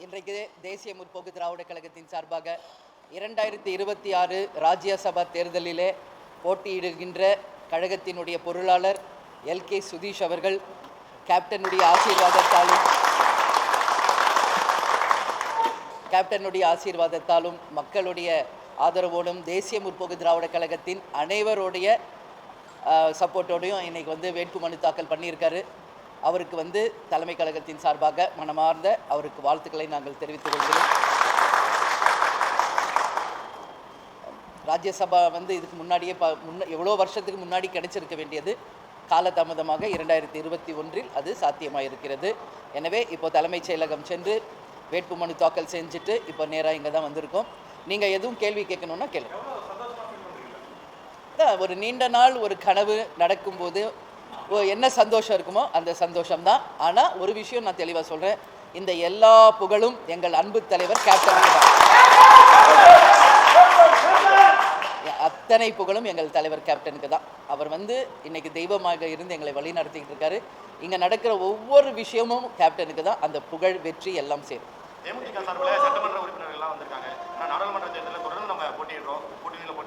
இன்றைக்கு தேசிய முற்போக்கு திராவிட கழகத்தின் சார்பாக 2026 ராஜ்யசபா தேர்தலிலே போட்டியிடுகின்ற கழகத்தினுடைய பொருளாளர் எல்கே சுதீஷ் அவர்கள் கேப்டனுடைய ஆசீர்வாதத்தாலும் மக்களுடைய ஆதரவோடும் தேசிய முற்போக்கு திராவிட கழகத்தின் அனைவருடைய சப்போர்ட்டோடையும் இன்னைக்கு வேட்புமனு தாக்கல் பண்ணியிருக்காரு. அவருக்கு தலைமை கழகத்தின் சார்பாக மனமார்ந்த அவருக்கு வாழ்த்துக்களை நாங்கள் தெரிவித்துக் கொள்கிறோம். ராஜ்யசபா இதுக்கு முன்னாடியே எவ்வளோ வருஷத்துக்கு முன்னாடி கிடைச்சிருக்க வேண்டியது காலதாமதமாக 2021 அது சாத்தியமாயிருக்கிறது. எனவே இப்போ தலைமைச் செயலகம் சென்று வேட்புமனு தாக்கல் செஞ்சுட்டு இப்போ நேராக இங்கே தான் வந்திருக்கோம். நீங்கள் எதுவும் கேள்வி கேட்கணுன்னா கேளுங்க. ஒரு நீண்ட நாள் ஒரு கனவு நடக்கும்போது என்ன சந்தோஷம் இருக்குமோ அந்த சந்தோஷம்தான். ஆனால் ஒரு விஷயம் நான் தெளிவாக சொல்கிறேன், இந்த எல்லா புகழும் எங்கள் அன்பு தலைவர் கேப்டனுக்கு தான். அத்தனை புகழும் எங்கள் தலைவர் கேப்டனுக்கு தான். அவர் இன்னைக்கு தெய்வமாக இருந்து எங்களை வழி நடத்திக்கிட்டு இருக்காரு. இங்கே நடக்கிற ஒவ்வொரு விஷயமும் கேப்டனுக்கு தான். அந்த புகழ் வெற்றி எல்லாம் சேரும். தேமுதிக சார்பில் சட்டமன்ற உறுப்பினர்கள்லாம் வந்திருக்காங்க. நாடாளுமன்ற தேர்தலில் தொடர்ந்து நம்ம போட்டியிட்டு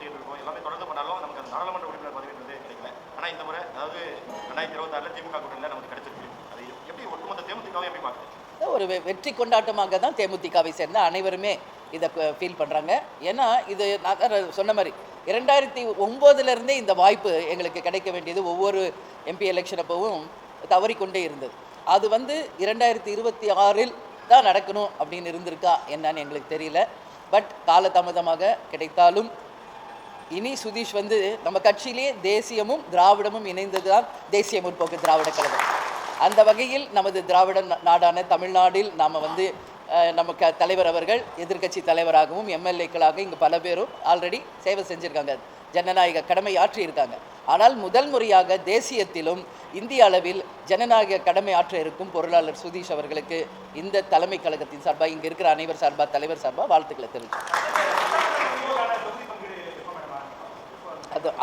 இருக்கோம். எல்லாமே தொடர்ந்து பண்ணாலும் நமக்கு அந்த நாடாளுமன்ற உறுப்பினர் பதவின்றது கிடைக்கல. ஆனால் இந்த முறை அதாவது 2026 திமுக கூட்டணியில் நமக்கு கிடைச்சிருக்கு. அது எப்படி ஒட்டுமொத்த தேமுதிகவை எப்படி பார்க்குது? ஒரு வெற்றி கொண்டாட்டமாக தான் தேமுதிகவை சேர்ந்த அனைவருமே இதை ஃபீல் பண்ணுறாங்க. ஏன்னா இது நான் சொன்ன மாதிரி 2009 இந்த வாய்ப்பு எங்களுக்கு கிடைக்க வேண்டியது ஒவ்வொரு எம்பி எலெக்ஷன் அப்பவும் தவறிக்கொண்டே இருந்தது. அது 2026 தான் நடக்கணும் அப்படின்னு இருந்திருக்கா என்னன்னு எங்களுக்கு தெரியல. பட் காலதாமதமாக கிடைத்தாலும் இனி சுதீஷ் நம்ம கட்சியிலே தேசியமும் திராவிடமும் இணைந்தது தான் தேசிய முற்போக்கு திராவிட கழகம். அந்த வகையில் நமது திராவிட நாடான தமிழ்நாட்டில் நாம் நம்ம தலைவர் அவர்கள் எதிர்க்கட்சி தலைவராகவும் எம்எல்ஏக்களாக இங்கே பல பேரும் ஆல்ரெடி சேவை செஞ்சுருக்காங்க, ஜனநாயக கடமை ஆற்றியிருக்காங்க. ஆனால் முதல் முறையாக தேசியத்திலும் இந்திய அளவில் ஜனநாயக கடமை ஆற்ற இருக்கும் பொருளாளர் சுதீஷ் அவர்களுக்கு இந்த தலைமை கழகத்தின் சார்பாக இங்கே இருக்கிற அனைவர் சார்பாக தலைவர் சார்பாக வாழ்த்துக்களை தெரிவித்தோம்.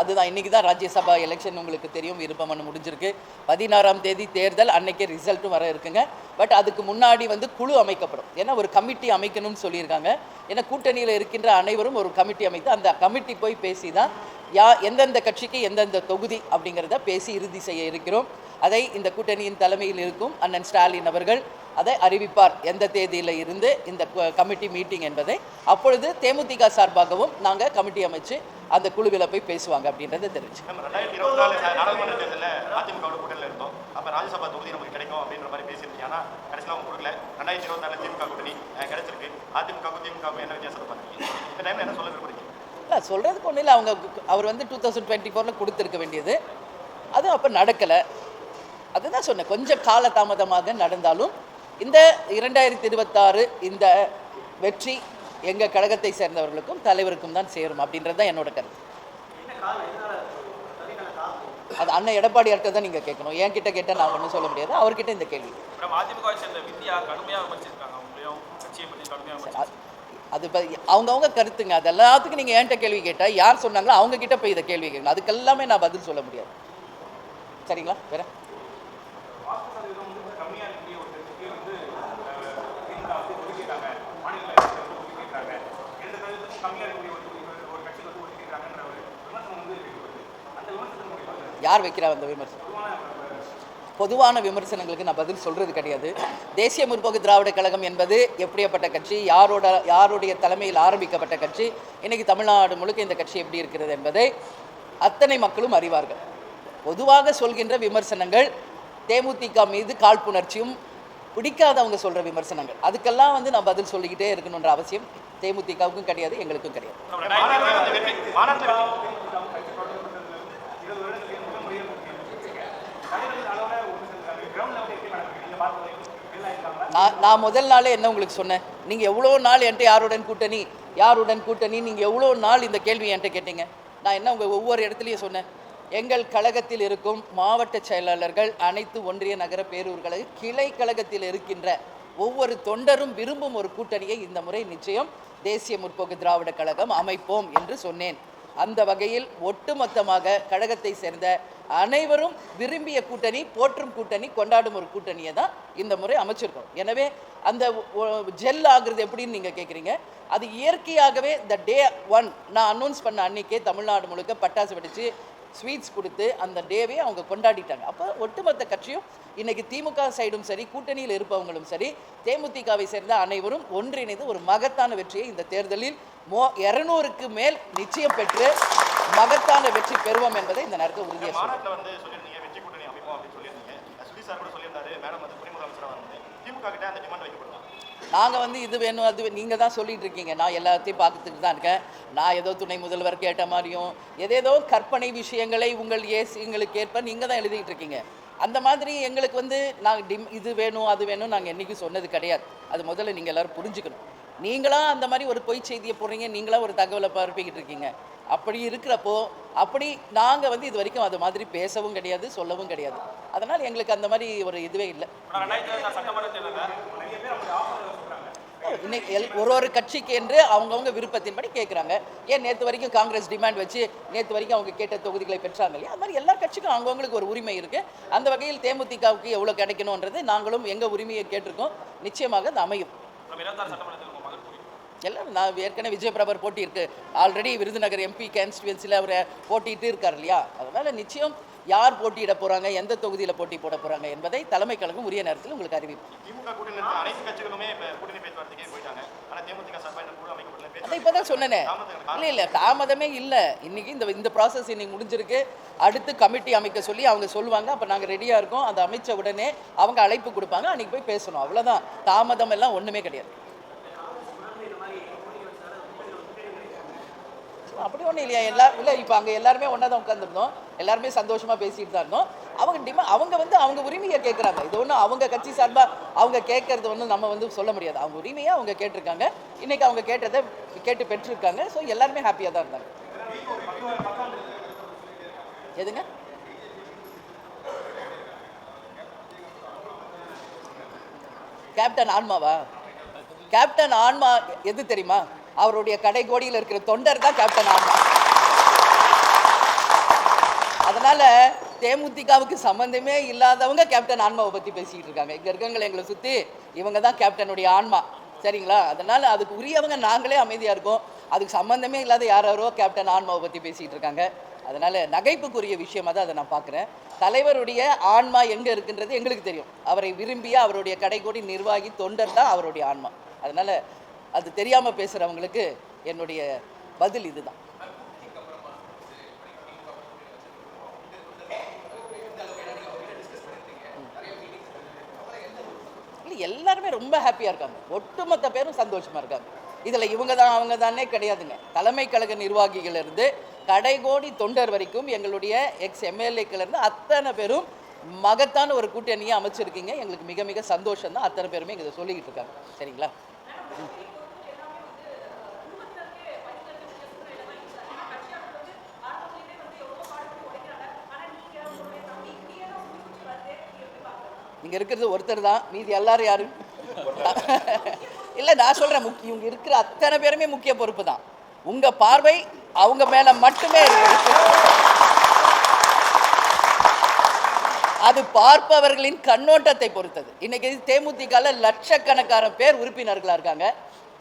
அதுதான் இன்றைக்கி தான் ராஜ்யசபா எலெக்ஷன் உங்களுக்கு தெரியும், விருப்பமனு முடிஞ்சிருக்கு. 16ஆம் தேதி தேர்தல், அன்னைக்கே ரிசல்ட்டும் வர இருக்குங்க. பட் அதுக்கு முன்னாடி குழு அமைக்கப்படும். ஏன்னா ஒரு கமிட்டி அமைக்கணும்னு சொல்லியிருக்காங்க. ஏன்னா கூட்டணியில் இருக்கின்ற அனைவரும் ஒரு கமிட்டி அமைத்து அந்த கமிட்டி போய் பேசி தான் எந்தெந்த கட்சிக்கு எந்தெந்த தொகுதி அப்படிங்கிறத பேசி இறுதி செய்ய இருக்கிறோம். அதை இந்த கூட்டணியின் தலைமையில் இருக்கும் அண்ணன் ஸ்டாலின் அவர்கள் அதை அறிவிப்பார், எந்த தேதியில் இருந்து இந்த கமிட்டி மீட்டிங் என்பதை. அப்பொழுது தேமுதிக சார்பாகவும் நாங்கள் கமிட்டி அமைச்சு அந்த குழுவில் போய் பேசுவாங்க அப்படின்றத தெரிஞ்சு. 2024 நாடாளுமன்ற தேர்தலில் அதிமுக கூட்டணியில் இருந்தோம். அப்போ ராஜ்யசபா தொகுதி நமக்கு கிடைக்கும் அப்படின்ற மாதிரி பேசியிருந்தீங்க. ஆனால் கடைசியில் அவங்க கொடுக்கல. 2024 திமுக கூட்டணி கிடைச்சிருக்கு. அதிமுகவுக்கும் திமுகவுக்கும் என்ன வித்தியாசத்தை பண்ணுறீங்க? இந்த டைமில் என்ன சொல்ல விரும்புறீங்க? இல்லை, சொல்கிறதுக்கு ஒன்றும் இல்லை. அவர் 2024 கொடுத்துருக்க வேண்டியது அது அப்போ நடக்கலை. அதுதான் சொன்னேன், கொஞ்சம் காலதாமதமாக நடந்தாலும் இந்த 2026 இந்த வெற்றி எங்கள் கழகத்தை சேர்ந்தவர்களுக்கும் தலைவருக்கும் தான் சேரும் அப்படின்றது தான் என்னோட கருத்து. அது அண்ணன் எடப்பாடியார்கிட்ட தான் நீங்கள் கேட்கணும். என்கிட்ட கேட்டால் நான் ஒன்றும் சொல்ல முடியாது. அவர்கிட்ட இந்த கேள்வி. அது அவங்கவுங்க கருத்துங்க. அது எல்லாத்துக்கும் நீங்கள் என்கிட்ட கேள்வி கேட்டால் யார் சொன்னாங்களோ அவங்கக்கிட்ட போய் இதை கேள்வி கேட்கணும். அதுக்கெல்லாமே நான் பதில் சொல்ல முடியாது. சரிங்களா? வேற யார் வைக்கிறார் அந்த விமர்சனம்? பொதுவான விமர்சனங்களுக்கு நான் பதில் சொல்கிறது கிடையாது. தேசிய முற்போக்கு திராவிட கழகம் என்பது எப்படியாப்பட்ட கட்சி, யாருடைய தலைமையில் ஆரம்பிக்கப்பட்ட கட்சி, இன்றைக்கி தமிழ்நாடு முழுக்க இந்த கட்சி எப்படி இருக்கிறது என்பதை அத்தனை மக்களும் அறிவார்கள். பொதுவாக சொல்கின்ற விமர்சனங்கள் தேமுதிக மீது காழ்ப்புணர்ச்சியும் பிடிக்காதவங்க சொல்கிற விமர்சனங்கள், அதுக்கெல்லாம் நான் பதில் சொல்லிக்கிட்டே இருக்கணுன்ற அவசியம் தேமுதிகவுக்கும் கிடையாது, எங்களுக்கும் கிடையாது. நான் முதல் நாளே என்ன உங்களுக்கு சொன்னேன், நீங்கள் எவ்வளோ நாள் என்கிட்ட யாருடன் கூட்டணி நீங்கள் எவ்வளோ நாள் இந்த கேள்வி என்கிட்ட கேட்டீங்க. நான் என்ன உங்கள் ஒவ்வொரு இடத்துலையும் சொன்னேன், எங்கள் கழகத்தில் இருக்கும் மாவட்ட செயலாளர்கள், அனைத்து ஒன்றிய நகர பேரூர்களை கிளை கழகத்தில் இருக்கின்ற ஒவ்வொரு தொண்டரும் விரும்பும் ஒரு கூட்டணியை இந்த முறை நிச்சயம் தேசிய முற்போக்கு திராவிட கழகம் அமைப்போம் என்று சொன்னேன். அந்த வகையில் ஒட்டுமொத்தமாக கழகத்தை சேர்ந்த அனைவரும் விரும்பிய கூட்டணி, போற்றும் கூட்டணி, கொண்டாடும் ஒரு கூட்டணியை தான் இந்த முறை அமைச்சிருக்கோம். எனவே அந்த ஜெல் ஆகுறது எப்படின்னு நீங்கள் கேட்குறீங்க. அது இயற்கையாகவே இந்த டே 1 நான் அனௌன்ஸ் பண்ண அன்னைக்கே தமிழ்நாடு முழுக்க பட்டாசு வெடித்து ஸ்வீட்ஸ் கொடுத்து அந்த டேவே அவங்க கொண்டாடிட்டாங்க. அப்போ ஒட்டுமொத்த கட்சியும் இன்னைக்கு திமுக சைடும் சரி, கூட்டணியில் இருப்பவங்களும் சரி, தேமுதிகவை சேர்ந்த அனைவரும் ஒன்றிணைந்து ஒரு மகத்தான வெற்றியை இந்த தேர்தலில் 200க்கு மேல் நிச்சயம் பெற்று மகத்தான வெற்றி பெறுவோம் என்பதை இந்த நேரத்தில் உறுதியாக மாநாட்டில் வந்து சொல்லியிருந்தீங்க வெற்றி கூட்டணி அமைப்போம் அப்படின்னு சொல்லியிருந்தீங்க. சுதீஷ் சார் கூட சொல்லியிருந்தாரு மேடம் வந்து துணைமுக அமைச்சராக வந்து திமுக கிட்ட அந்த டிமாண்ட் வைக்கப்படலாம். நாங்கள் வந்து இது வேணும் அது நீங்கள் தான் சொல்லிட்டு இருக்கீங்க. நான் எல்லாத்தையும் பார்த்துட்டு தான் இருக்கேன். நான் ஏதோ துணை முதல்வர் கேட்ட மாதிரியும் ஏதேதோ கற்பனை விஷயங்களை எங்களுக்கு ஏற்ப நீங்கள் தான் எழுதிட்டு இருக்கீங்க. அந்த மாதிரி எங்களுக்கு வந்து நாங்கள் இது வேணும் அது வேணும் நாங்கள் என்றைக்கும் சொன்னது கிடையாது. அது முதல்ல நீங்கள் எல்லோரும் புரிஞ்சுக்கணும். நீங்களாம் அந்த மாதிரி ஒரு பொய் செய்தியை போடுறீங்க, நீங்களாம் ஒரு தகவலை பரப்பிக்கிட்டு இருக்கீங்க. அப்படி இருக்கிறப்போ அப்படி நாங்கள் வந்து இது வரைக்கும் அது மாதிரி பேசவும் கிடையாது, சொல்லவும் கிடையாது. அதனால் எங்களுக்கு அந்த மாதிரி ஒரு இதுவே இல்லை. இன்னைக்கு ஒரு கட்சிக்கு என்று அவங்கவுங்க விருப்பத்தின்படி கேட்குறாங்க. ஏன் நேற்று வரைக்கும் காங்கிரஸ் டிமாண்ட் வச்சு நேற்று வரைக்கும் அவங்க கேட்ட தொகுதிகளை பெற்றாங்க இல்லையா? அது மாதிரி எல்லா கட்சிக்கும் அவங்கவுங்களுக்கு ஒரு உரிமை இருக்குது. அந்த வகையில் தேமுதிகவுக்கு எவ்வளோ கிடைக்கணுன்றது நாங்களும் எங்கள் உரிமையை கேட்டிருக்கோம். நிச்சயமாக அது அமையும். எல்லாம் நான் ஏற்கனவே விஜய் பிரபர் போட்டி இருக்கு. ஆல்ரெடி விருதுநகர் எம்பி கான்ஸ்டிடுவன்சியில் அவர் போட்டிட்டு இருக்கார் இல்லையா? அதனால் நிச்சயம் யார் போட்டியிட போகிறாங்க, எந்த தொகுதியில் போட்டி போட போகிறாங்க என்பதை தலைமை கழகம் உரிய நேரத்தில் உங்களுக்கு அறிவிப்போம். திமுக கூட்டணி அனைத்து கட்சிகளுமே கூட்டணி பேச்சுவார்த்தைக்கே போயிட்டாங்க. ஆனால் தேமுதிக சார்பாக குழு அமைக்கப்படல. அதை இப்போ தான் சொன்னேனே. இல்லை தாமதமே இல்லை. இன்னைக்கு இந்த ப்ராசஸ் இன்னைக்கு முடிஞ்சிருக்கு. அடுத்து கமிட்டி அமைக்க சொல்லி அவங்க சொல்லுவாங்க. அப்போ நாங்கள் ரெடியாக இருக்கோம். அதை அமைச்ச உடனே அவங்க அழைப்பு கொடுப்பாங்க. அன்றைக்கி போய் பேசணும். அவ்வளோதான். தாமதம் எல்லாம் ஒன்றுமே கிடையாது. அப்படி ஒன்றும் இல்லையா? இல்லை இப்போ அங்கே எல்லாருமே ஒன்றா தான் உட்காந்துருந்தோம். எல்லாருமே சந்தோஷமாக பேசிட்டு தான் இருந்தோம். அவங்க வந்து அவங்க உரிமையை கேட்குறாங்க. இது ஒன்றும் அவங்க கட்சி சார்பாக அவங்க கேட்கறது ஒன்றும் நம்ம வந்து சொல்ல முடியாது. அவங்க உரிமையை அவங்க கேட்டிருக்காங்க. இன்றைக்கி அவங்க கேட்டதை கேட்டு பெற்றிருக்காங்க. ஸோ எல்லாருமே ஹாப்பியாக தான் இருந்தாங்க. எதுங்க? கேப்டன் ஆன்மாவா? கேப்டன் ஆன்மா எது தெரியுமா? அவருடைய கடைகோடியில் இருக்கிற தொண்டர் தான் கேப்டன் ஆன்மா. அதனால தேமுதிகவுக்கு சம்பந்தமே இல்லாதவங்க கேப்டன் ஆன்மாவை பற்றி பேசிக்கிட்டு இருக்காங்க. இங்கே இருக்கவங்களை எங்களை சுற்றி இவங்க தான் கேப்டனுடைய ஆன்மா. சரிங்களா? அதனால் அதுக்கு உரியவங்க நாங்களே அமைதியாக இருக்கோம். அதுக்கு சம்மந்தமே இல்லாத யாரோ கேப்டன் ஆன்மாவை பற்றி பேசிகிட்டு இருக்காங்க. அதனால் நகைப்புக்குரிய விஷயமாக தான் அதை நான் பார்க்குறேன். தலைவருடைய ஆன்மா எங்கே இருக்குன்றது எங்களுக்கு தெரியும். அவரை விரும்பிய அவருடைய கடைகோடி நிர்வாகி தொண்டர் தான் அவருடைய ஆன்மா. அதனால் அது தெரியாமல் பேசுகிறவங்களுக்கு என்னுடைய பதில் இதுதான். இல்லை எல்லாருமே ரொம்ப ஹாப்பியாக இருக்காங்க. ஒட்டுமொத்த பேரும் சந்தோஷமாக இருக்காங்க. இதில் இவங்க தான் அவங்க தானே கிடையாதுங்க. தலைமை கழக நிர்வாகிகளிலிருந்து கடைகோடி தொண்டர் வரைக்கும் எங்களுடைய எம்எல்ஏக்களிருந்து அத்தனை பேரும் மகத்தான ஒரு கூட்டணியை அமைச்சிருக்கீங்க. எங்களுக்கு மிக மிக சந்தோஷம் தான். அத்தனை பேருமே இதை சொல்லிக்கிட்டு இருக்காங்க. சரிங்களா? இங்கே இருக்கிறது ஒருத்தர் தான். மீதி எல்லாரும் யாரு? இல்லை நான் சொல்கிறேன், இவங்க இருக்கிற அத்தனை பேருமே முக்கிய பொறுப்பு தான். உங்கள் பார்வை அவங்க மேலே மட்டுமே இருக்கு. அது பார்ப்பவர்களின் கண்ணோட்டத்தை பொறுத்தது. இன்னைக்கு தேமுதிகவில் லட்சக்கணக்கான பேர் உறுப்பினர்களாக இருக்காங்க.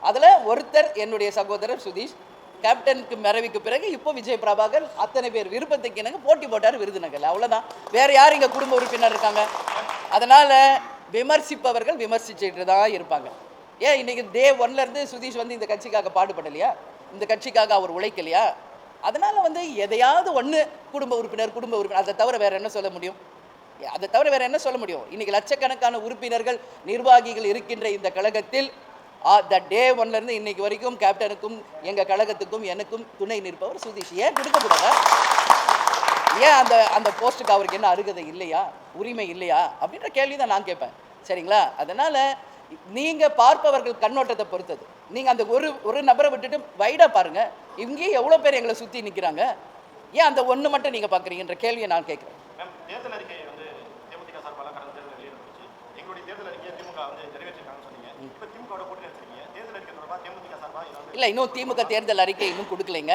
அதில் ஒருத்தர் என்னுடைய சகோதரர் சுதீஷ். கேப்டனுக்கு மறைவுக்கு பிறகு இப்போ விஜய் பிரபாகர் அத்தனை பேர் விருப்பத்துக்கு எனக்கு போட்டி போட்டார் விருதுநகர். அவ்வளோதான். வேறு யார் இங்கே குடும்ப உறுப்பினர் இருக்காங்க? அதனால் விமர்சிப்பவர்கள் விமர்சிச்சுட்டு தான் இருப்பாங்க. ஏன் இன்றைக்கி டே 1லேருந்து சுதீஷ் வந்து இந்த கட்சிக்காக பாடுபடலையா? இந்த கட்சிக்காக அவர் உழைக்கலையா? அதனால் வந்து எதையாவது ஒன்று குடும்ப உறுப்பினர் அதை தவிர வேறு என்ன சொல்ல முடியும்? இன்றைக்கி லட்சக்கணக்கான உறுப்பினர்கள் நிர்வாகிகள் இருக்கின்ற இந்த கழகத்தில் த டே 1லேருந்து இன்னைக்கு வரைக்கும் கேப்டனுக்கும் எங்கள் கழகத்துக்கும் எனக்கும் துணை நிற்பவர் சுதீஷ். ஏன் கொடுக்கக்கூடாது? ஏன் அந்த போஸ்ட்டுக்கு அவருக்கு என்ன அருகதை இல்லையா, உரிமை இல்லையா அப்படின்ற கேள்வி தான் நான் கேட்பேன். சரிங்களா? அதனால் நீங்கள் பார்ப்பவர்கள் கண்ணோட்டத்தை பொறுத்தது. நீங்கள் அந்த ஒரு நபரை விட்டுட்டு வைடாக பாருங்கள். இங்கேயே எவ்வளோ பேர் எங்களை சுற்றி நிற்கிறாங்க. ஏன் அந்த ஒன்று மட்டும் நீங்கள் பார்க்குறீங்கன்ற கேள்வியை நான் கேட்குறேன். தேர்தல் அறிக்கை வந்து தேமுதிக சார்பாக கடந்த தேர்தல் வெளியிடப்பட்டுச்சு. எங்களுடைய தேர்தல் அறிக்கையை திமுக வந்து நிறைவேற்றிருக்காங்கன்னு சொன்னீங்க. இப்போ திமுக கூட்டணி வச்சிருக்கீங்க. தேர்தல் அறிக்கை தொடர்பாக தேமுதிக சார்பாக இல்லை, இன்னும் திமுக தேர்தல் அறிக்கை இன்னும் கொடுக்கலைங்க.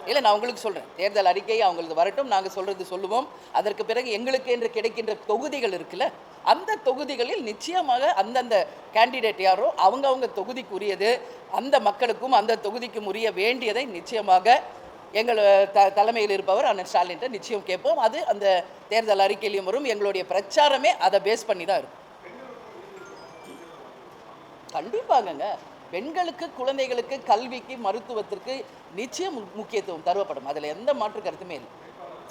இல்லை, நான் உங்களுக்கு சொல்கிறேன், தேர்தல் அறிக்கை அவங்களுக்கு வரட்டும், நாங்கள் சொல்கிறது சொல்லுவோம். அதற்கு பிறகு எங்களுக்கு என்று கிடைக்கின்ற தொகுதிகள் இருக்குல்ல, அந்த தொகுதிகளில் நிச்சயமாக அந்தந்த கேண்டிடேட் யாரோ அவங்கவுங்க தொகுதிக்குரியது, அந்த மக்களுக்கும் அந்த தொகுதிக்கும் உரிய வேண்டியதை நிச்சயமாக எங்கள் தலைமையில் இருப்பவர் அண்ணன் ஸ்டாலின்ட்ட நிச்சயம் கேட்போம். அது அந்த தேர்தல் அறிக்கையிலையும் வரும். எங்களுடைய பிரச்சாரமே அதை பேஸ் பண்ணி தான் இருக்கும். கண்டிப்பாகங்க, பெண்களுக்கு, குழந்தைகளுக்கு, கல்விக்கு, மருத்துவத்திற்கு நிச்சயம் முக்கியத்துவம் தருவப்படும். அதில் எந்த மாற்று கருத்துமே இல்லை.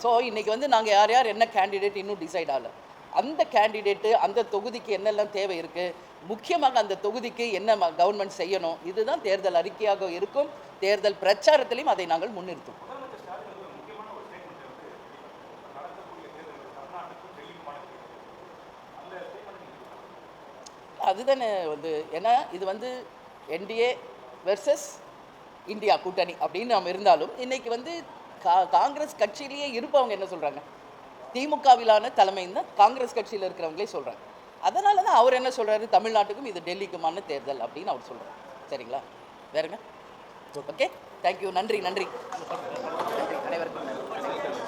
ஸோ இன்றைக்கி வந்து நாங்கள் யார் யார் என்ன கேண்டிடேட் இன்னும் டிசைட் ஆகலை. அந்த கேண்டிடேட்டு அந்த தொகுதிக்கு என்னெல்லாம் தேவை இருக்குது, முக்கியமாக அந்த தொகுதிக்கு என்ன கவர்மெண்ட் செய்யணும், இதுதான் தேர்தல் அறிக்கையாக இருக்கும். தேர்தல் பிரச்சாரத்திலையும் அதை நாங்கள் முன்னிறுத்தும். அதுதானே வந்து, ஏன்னா இது வந்து என்டிஏ வெர்சஸ் இந்தியா கூட்டணி அப்படின்னு நம்ம இருந்தாலும், இன்றைக்கி வந்து காங்கிரஸ் கட்சியிலேயே இருப்பவங்க என்ன சொல்கிறாங்க, திமுகவிலான தலைமைன்னு தான் காங்கிரஸ் கட்சியில் இருக்கிறவங்களே சொல்கிறாங்க. அதனால தான் அவர் என்ன சொல்கிறாரு, தமிழ்நாட்டுக்கும் இது டெல்லிக்குமான தேர்தல் அப்படின்னு அவர் சொல்கிறார். சரிங்களா, வேறுங்க? ஓகே, தேங்க்யூ, நன்றி.